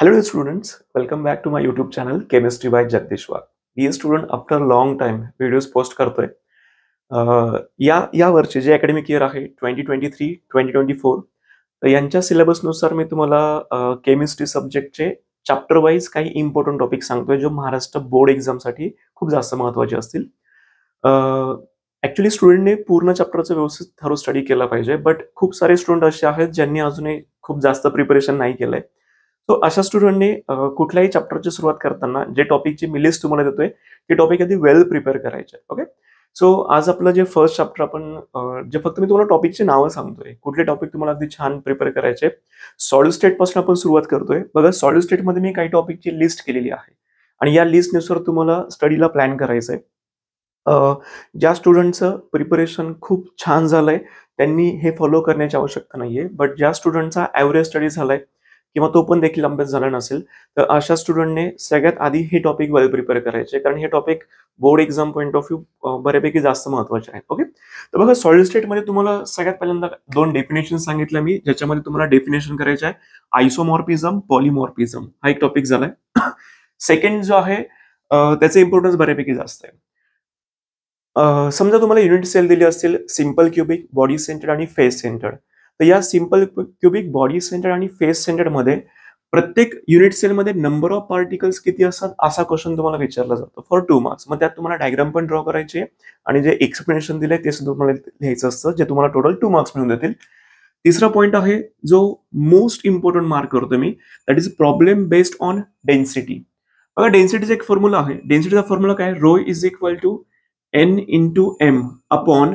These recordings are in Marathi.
Hello dear students, welcome back to my YouTube channel Chemistry by Jagdishwar. Dear student, after a long time videos post करतोय. या वर्षी जे अकॅडमिक इयर आहे 2023-2024 तर यांच्या सिलेबसनुसार मी तुम्हाला केमिस्ट्री सब्जेक्टचे चॅप्टर वाईज काही इम्पॉर्टंट टॉपिक सांगतोय जो महाराष्ट्र बोर्ड एक्झामसाठी खूप जास्त महत्त्वाचे असतील. ऍक्च्युली स्टुडंटने पूर्ण चॅप्टरचं व्यवस्थित थरो स्टडी केला पाहिजे, बट खूप सारे स्टुडंट असे आहेत ज्यांनी अजूनही खूप जास्त प्रिपरेशन नाही केलंय. सो अशा स्टुडंटने कुठल्याही चॅप्टरची सुरुवात करताना जे टॉपिकची मी लिस्ट तुम्हाला देतोय ते टॉपिक आधी वेल प्रिपेअर करायचे. ओके, सो आज आपलं जे फर्स्ट चॅप्टर आपण जे फक्त मी तुम्हाला टॉपिकची नावं सांगतोय, कुठले टॉपिक तुम्हाला अगदी छान प्रिपेअर करायचे. सॉलिड स्टेट पासून आपण सुरुवात करतोय. बघा, सॉलिड स्टेट मध्ये मी काही टॉपिकची लिस्ट केलेली आहे आणि या लिस्टनुसार तुम्हाला स्टडीला प्लॅन करायचंय. ज्या स्टुडंटचं प्रिपरेशन खूप छान झालंय त्यांनी हे फॉलो करण्याची आवश्यकता नाहीये, बट ज्या स्टुडंटचा ॲव्हरेज स्टडी झालाय किंवा तो पण देखील अभ्यास झाला नसेल तर अशा स्टुडंटने सगळ्यात आधी हे टॉपिक वेल प्रिपेअर करायचे, कारण हे topic board exam point of view बऱ्यापैकी जास्त महत्वाचे आहेत. ओके, तर बघा, सॉलिड स्टेटमध्ये तुम्हाला सगळ्यात पहिल्यांदा दोन डेफिनेशन सांगितलं मी, ज्याच्यामध्ये तुम्हाला डेफिनेशन करायचे आहे आयसोमॉर्फिझम, पॉलिमॉर्फिझम हा एक टॉपिक झालाय. सेकंड जो आहे त्याचे इम्पॉर्टन्स बऱ्यापैकी जास्त आहे. समजा तुम्हाला युनिट सेल दिले असतील सिंपल क्युबिक, बॉडी सेंटर्ड आणि फेस सेंटर्ड. तर या सिंपल क्युबिक, बॉडी सेंटर्ड आणि फेस सेंटर्ड मध्ये प्रत्येक युनिट सेलमध्ये नंबर ऑफ पार्टिकल्स किती असतात असा क्वेश्चन तुम्हाला विचारला जातो फॉर 2 मार्क्स. मग त्यात तुम्हाला डायग्राम पण ड्रॉ करायचे आणि जे एक्सप्लेनेशन दिलंय ते सुद्धा तुम्हाला लिहायचं असतं, जे तुम्हाला टोटल 2 मार्क्स मिळून देतील. तिसरा पॉईंट आहे जो मोस्ट इम्पॉर्टंट मार्क करतो मी, that is problem based on density. बघा, डेन्सिटीचा एक फॉर्म्युला आहे. डेन्सिटीचा फॉर्म्युला काय? Rho is equal to n into M upon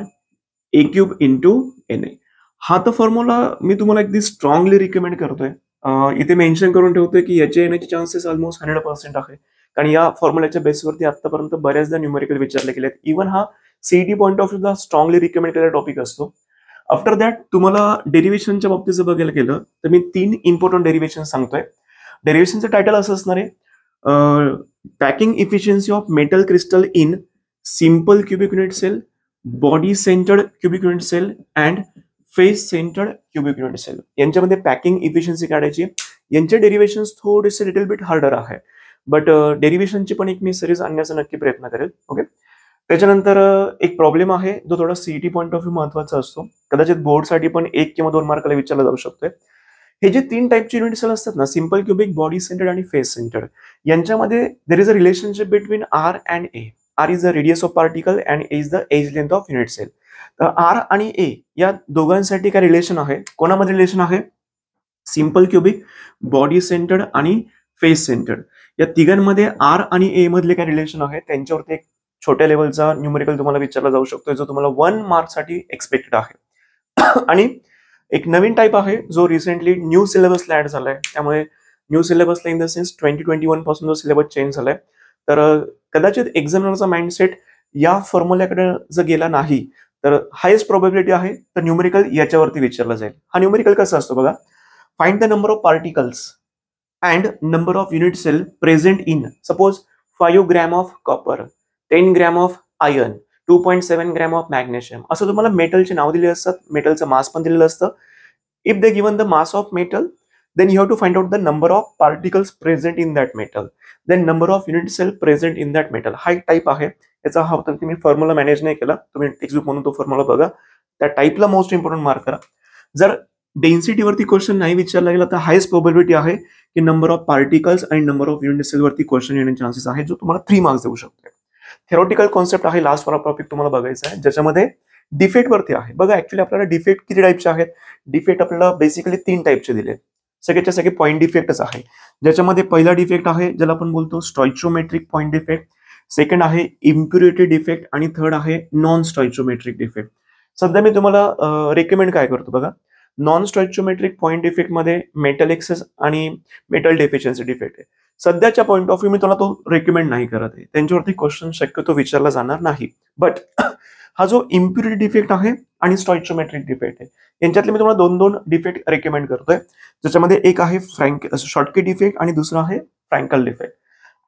a cube into N A. हा तर फॉर्म्युला मी तुम्हाला अगदी स्ट्रॉंगली रिकमेंड करतोय. इथे मेन्शन करून ठेवतोय की याचे येण्याचे चान्सेस ऑलमोस्ट 100% आहे, कारण या फॉर्म्युल्याच्या बेसवरती आतापर्यंत बऱ्याचदा न्यूमेरिकल विचारले गेले आहेत. इव्हन हा सीईटी पॉईंट ऑफ व्ह्यूला स्ट्रॉंगली रिकमेंड केलेला टॉपिक असतो. आफ्टर दॅट तुम्हाला डेरिव्हेशनच्या बाबतीत जर बघायला गेलं तर मी 3 इम्पॉर्टंट डेरिव्हेशन सांगतोय. डेरिव्हेशनचं टायटल असं असणार आहे, packing efficiency of metal crystal in simple cubic unit cell, body centred cubic unit cell and face centred cubic unit cell. यांच्यामध्ये पॅकिंग इफिशियन्सी काढायची. यांचे डेरिव्हेशन्स थोडेसे लिटिल बिट हार्डर आहे, बट डेरिव्हेशनची पण एक मी सिरीज आणण्याचा नक्की प्रयत्न करेल. ओके, त्याच्यानंतर एक प्रॉब्लेम आहे जो थोडा सीईटी पॉईंट ऑफ व्ह्यू महत्वाचा असतो, कदाचित बोर्डसाठी पण 1 किंवा 2 मार्काला विचारला जाऊ शकतोय. हे जे 3 टाईपचे युनिट सेल असतात ना, सिंपल क्युबिक, बॉडी सेंटर्ड आणि फेस सेंटर्ड, यांच्यामध्ये there is a relationship between R and A. R is the radius of particle and A is the edge length of unit cell. तर R आणि A या दोघांसाठी काय रिलेशन आहे? कोणामध्ये रिलेशन आहे? सिंपल क्युबिक, बॉडी सेंटर्ड आणि फेस सेंटर्ड या तिघांमध्ये R आणि A मधले काय रिलेशन आहे त्यांच्यावरती एक छोट्या लेवलचा न्यूमेरिकल तुम्हाला विचारला जाऊ शकतो, जो तुम्हाला 1 मार्क साठी एक्सपेक्टेड आहे. आणि एक नवीन टाईप आहे जो रिसेंटली न्यू सिलेबसला ऍड झालाय, त्यामुळे न्यू सिलेबसला इन द सेन्स 2021 पासून जो सिलेबस चेंज झालाय, तर कदाचित एक्झामिनरचा माइंडसेट या फॉर्म्युल्याकडे जर गेला नाही तर हायेस्ट प्रोबॅबिलिटी आहे तर न्यूमेरिकल याच्यावरती विचारला जाईल. हा न्यूमेरिकल कसा असतो बघा, find the number of particles and number of unit cell present in suppose 5 gram of copper, 10 gram of iron, 2.7 gram of magnesium, असं तुम्हाला मेटलचे नाव दिले असतात, मेटलचं मास पण दिलेलं असतं. If they given the mass of metal, then you have to find out the number of particles present in that metal, then number of unit cell present in that metal. हा एक टाईप आहे. याचा हा होता की मी फॉर्म्युला मॅनेज नाही केला, तुम्ही टेक्स्टबुक म्हणून तो फॉर्म्युला बघा, त्या टाईपला मोस्ट इम्पॉर्टंट मार्क करा. जर डेन्सिटीवरती क्वेश्चन नाही विचारला गेला तर हायस्ट प्रोबॅबिलिटी आहे की नंबर ऑफ पार्टिकल्स आणि नंबर ऑफ युनिट सेल वरती क्वेश्चन येण्याचे चान्सेस आहे, जो तुम्हाला 3 मार्क्स देऊ शकतो. थेरोटिकल कॉन्सेप्ट आहे लास्ट टॉपिक तुम्हाला बघायचा आहे, ज्याच्यामध्ये डिफेक्ट वरती आहे. बघा, ऍक्च्युली आपल्याला डिफेक्ट किती टाईपचे आहेत? डिफेक्ट आपल्याला बेसिकली 3 टाईपचे दिले, सगळ्याच्या सगळे पॉईंट डिफेक्टच आहे. ज्याच्यामध्ये पहिला डिफेक्ट आहे ज्याला आपण बोलतो स्टॉइचोमेट्रिक पॉईंट डिफेक्ट, सेकंड आहे इम्प्युरिटी डिफेक्ट आणि थर्ड आहे नॉन स्टॉइचोमेट्रिक डिफेक्ट. सध्या मी तुम्हाला रेकमेंड काय करतो बघा, नॉन स्टॉइचोमेट्रिक पॉईंट डिफेक्ट मध्ये मेटल एक्सेस आणि मेटल डेफिशियन्सी डिफेक्ट आहे. सध्याच्या पॉईंट ऑफ व्ह्यू मी तुम्हाला तो रेकमेंड नाही करत आहे, त्यांच्यावरती क्वेश्चन शक्यतो विचारला जाणार नाही. बट हा जो इम्प्युरिटी डिफेक्ट आहे आणि स्टॉइचोमेट्रिक डिफेक्ट आहे, यांच्यातले मी तुम्हाला 2 डिफेक्ट रेकमेंड करतोय, ज्याच्यामध्ये एक आहे शॉर्टकट डिफेक्ट आणि दुसरा आहे Frankl defect.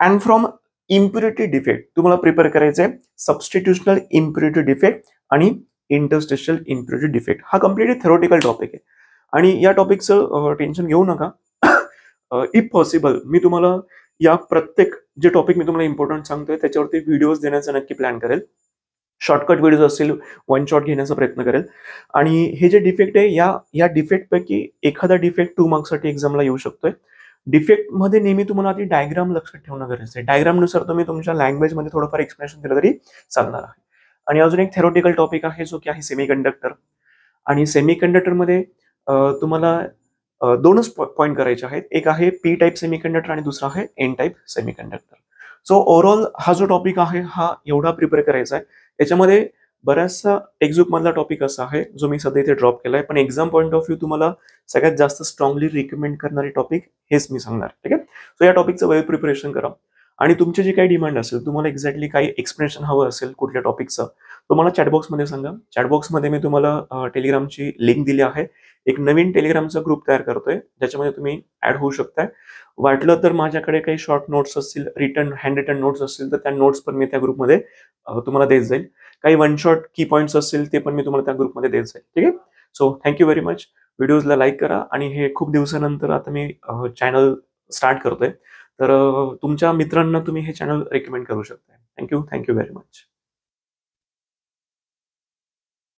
And from impurity defect तुम्हाला प्रिपेअर करायचे सबस्टिट्युशनल इम्प्युरिटी डिफेक्ट आणि इंटरस्टिशियल इम्प्युरिटी डिफेक्ट. हा कम्प्लिटली थेरोटिकल टॉपिक आहे आणि या टॉपिकचं टेन्शन घेऊ नका. इफ पॉसिबल मी तुम्हाला या प्रत्येक जे टॉपिक मी तुम्हाला इम्पॉर्टंट सांगतोय त्याच्यावरती व्हिडिओज देण्याचा नक्की प्लॅन करेल. शॉर्टकट व्हिडिओज असतील, वन शॉट घेण्याचा प्रयत्न करेल. आणि हे जे डिफेक्ट आहे या डिफेक्टपैकी एखादा डिफेक्ट 2 मार्क्ससाठी एक्झामला येऊ शकतोय. डिफेक्टमध्ये नेहमी तुम्हाला आधी डायग्राम लक्षात ठेवणं गरजेचं आहे. डायग्रामनुसार तुम्ही तुमच्या लँग्वेजमध्ये थोडंफार एक्सप्लेनेशन दिलं तरी चालणार आहे. आणि अजून एक थेरोटिकल टॉपिक आहे जो की आहे सेमीकंडक्टर. आणि सेमीकंडक्टरमध्ये तुम्हाला दोनच पॉईंट करायचे आहेत. एक आहे पी टाईप सेमीकंडक्टर आणि दुसरा आहे N type semiconductor. So overall हा जो टॉपिक आहे हा एवढा प्रिपेअर करायचा आहे. याच्यामध्ये बऱ्याचसा टेक्स्टबुक मधला टॉपिक असा आहे जो मी सध्या इथे ड्रॉप केलाय, पण एक्झाम पॉईंट ऑफ व्ह्यू तुम्हाला सगळ्यात जास्त स्ट्रॉंगली रिकमेंड करणारे टॉपिक हेच मी सांगणार. ठीक आहे. सो या टॉपिकचं वेळ प्रिपरेशन करा. आणि तुमची जी काही डिमांड असेल, तुम्हाला एक्झॅक्टली काही एक्सप्लेनेशन हवं असेल कुठल्या टॉपिकचं, तुम्हाला चॅटबॉक्समध्ये सांगा. चॅटबॉक्समध्ये मी तुम्हाला टेलिग्रामची लिंक दिली आहे. एक नवीन टेलिग्रामचा ग्रुप तयार करतोय ज्याच्यामध्ये तुम्ही ऍड होऊ शकताय. वाटलं तर माझ्याकडे काही शॉर्ट नोट्स असतील, हँड रिटन नोट्स असतील तर त्या नोट्स पण मी त्या ग्रुपमध्ये तुम्हाला देत जाईल. काही वन शॉट की पॉईंट्स असतील ते पण मी तुम्हाला त्या ग्रुपमध्ये देत जाईल. ठीक आहे. So thank you very much. व्हिडिओजला लाईक करा. आणि हे खूप दिवसानंतर आता मी चॅनल स्टार्ट करतोय, तर तुमच्या मित्रांना तुम्ही हे चॅनल रेकमेंड करू शकता. Thank you very much.